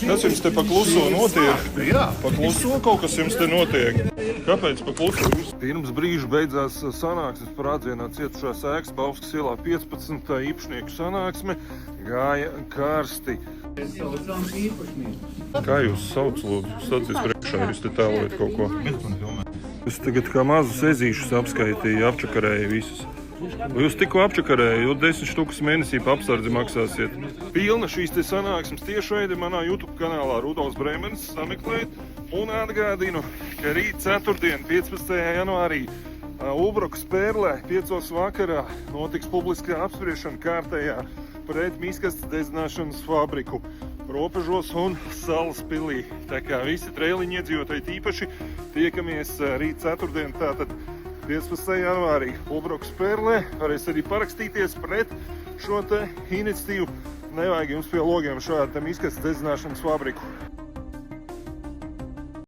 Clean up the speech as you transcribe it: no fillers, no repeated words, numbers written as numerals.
Kas jums te pa kluso notiek? Jā. Pa kluso kaut kas jums te notiek. Kāpēc pa kluso? Pirms brīža beidzās sanāksmes par atzienā cietušās ēkas Bauskas ielā 15. īpašnieku sanāksme. Gāja karsti. Kā jūs sauc, lūdzu? Stācies priekšā, jūs te tēlojat kaut ko. Es tagad kā mazus ezīšus apskaitīju, apčakarēju visus. Jūs tikko apčakarēju, jo 10 štukas mēnesī pa apsardzi maksāsiet. Pilna šīs te sanāksmes tiešveidi manā YouTube kanālā Rudolfs Brēmenis, sameklēt. Un atgādinu, ka rīt ceturtdien, 15. janvārī, Ulbrokas Pērlē, 5. vakarā, notiks publiskā apspriešana kārtējā pret miskastes dedzināšanas fabriku Robežos un Salas pilī. Tā kā visi Trēliņu iedzīvotāji tīpaši tiekamies rīt ceturtdien, tātad 15. janvārī Ulbrokas Pērlē. Varēs arī parakstīties pret šo te iniciatīvu. Nevajag jums pie logiem šādu miskastes dedzināšanas fabriku.